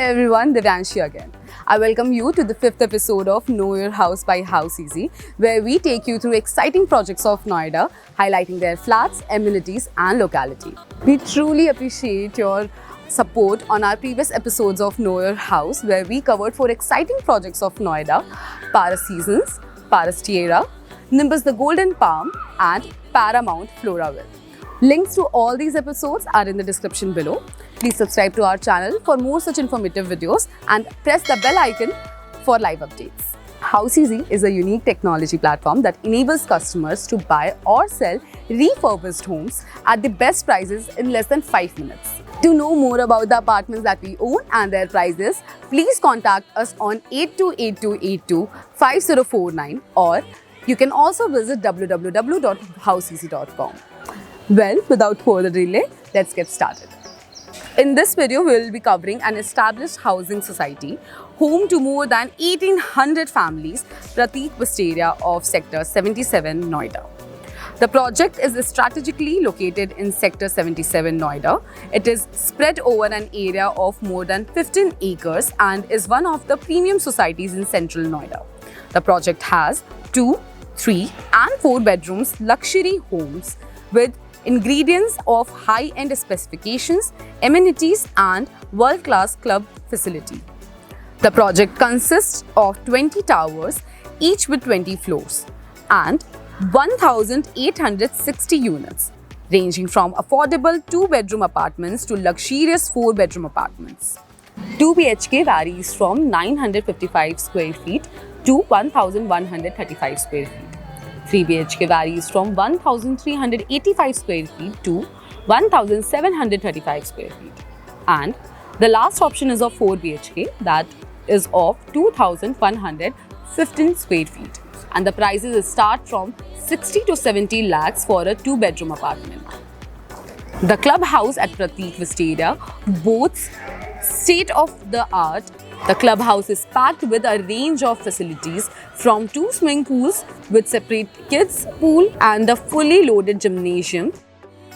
everyone, Divyanshi again. I welcome you to the 5th episode of Know Your House by House Easy, where we take you through exciting projects of Noida, highlighting their flats, amenities and locality. We truly appreciate your support on our previous episodes of Know Your House, where we covered 4 exciting projects of Noida: Paras Seasons, Paras Tierra, Nimbus the Golden Palm and Paramount Floraville. Links to all these episodes are in the description below. Please subscribe to our channel for more such informative videos and press the bell icon for live updates. House Easy is a unique technology platform that enables customers to buy or sell refurbished homes at the best prices in less than 5 minutes. To know more about the apartments that we own and their prices, please contact us on 828282 5049, or you can also visit www.houseeasy.com. Well, without further delay, let's get started. In this video, we will be covering an established housing society, home to more than 1800 families, Prateek Wisteria of Sector 77, Noida. The project is strategically located in Sector 77, Noida. It is spread over an area of more than 15 acres and is one of the premium societies in central Noida. The project has 2, 3 and 4 bedrooms luxury homes with ingredients of high-end specifications, amenities and world-class club facility. The project consists of 20 towers, each with 20 floors, and 1,860 units, ranging from affordable 2-bedroom apartments to luxurious 4-bedroom apartments. 2 BHK varies from 955 square feet to 1,135 square feet. 3 BHK varies from 1,385 square feet to 1,735 square feet. And the last option is of 4 BHK, that is of 2,115 square feet. And the prices start from 60 to 70 lakhs for a 2-bedroom apartment. The clubhouse at Prateek Wisteria boasts state-of-the-art. The clubhouse is packed with a range of facilities, from 2 swimming pools with separate kids pool and the fully loaded gymnasium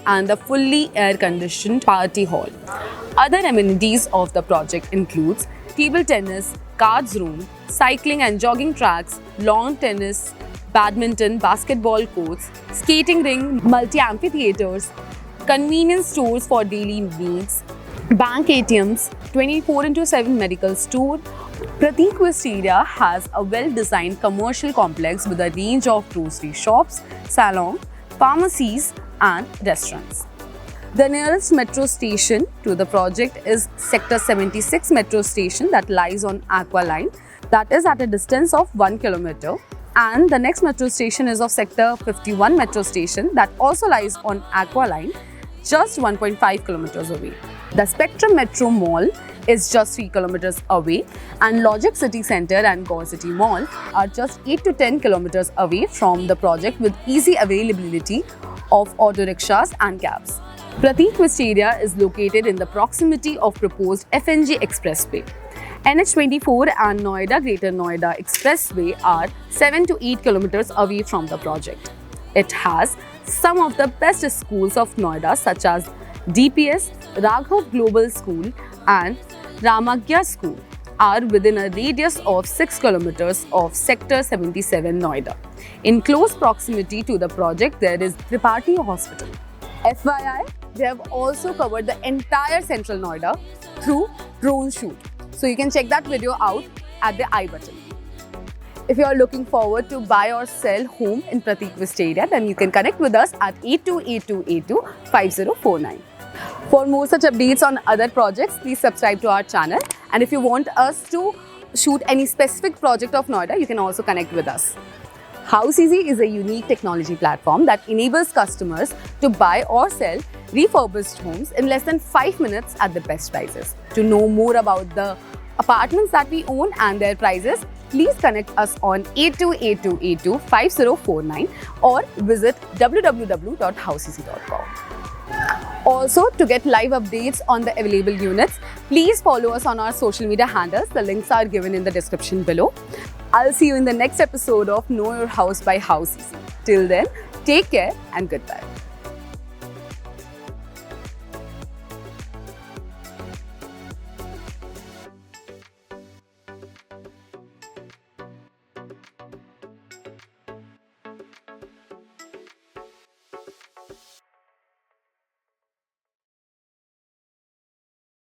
and the fully air-conditioned party hall. Other amenities of the project includes table tennis, cards room, cycling and jogging tracks, lawn tennis, badminton, basketball courts, skating ring, multi-amphitheaters, convenience stores for daily needs, bank ATMs, 24/7 medical store. Prateek Wisteria has a well-designed commercial complex with a range of grocery shops, salons, pharmacies and restaurants. The nearest metro station to the project is Sector 76 metro station that lies on Aqua Line, that is at a distance of 1 kilometer. And the next metro station is of Sector 51 metro station that also lies on Aqua Line, just 1.5 kilometers away. The Spectrum Metro Mall is just 3 kilometers away, and Logic City Center and Gore City Mall are just 8 to 10 kilometers away from the project, with easy availability of auto rickshaws and cabs. Prateek Wisteria is located in the proximity of proposed FNG Expressway. NH24 and Noida Greater Noida Expressway are 7 to 8 kilometers away from the project. It has some of the best schools of Noida, such as DPS, Raghav Global School and Ramagya School, are within a radius of 6 kilometers of Sector 77 Noida. In close proximity to the project, there is Tripathi Hospital. FYI, they have also covered the entire central Noida through drone shoot. So you can check that video out at the I button. If you are looking forward to buy or sell home in Prateek Wisteria, then you can connect with us at 828282 5049. For more such updates on other projects, please subscribe to our channel. And if you want us to shoot any specific project of Noida, you can also connect with us. House Easy is a unique technology platform that enables customers to buy or sell refurbished homes in less than 5 minutes at the best prices. To know more about the apartments that we own and their prices, please connect us on 828282 5049 or visit www.houseeasy.com. Also, to get live updates on the available units, please follow us on our social media handles. The links are given in the description below. I'll see you in the next episode of Know Your House by House Easy. Till then, take care and goodbye.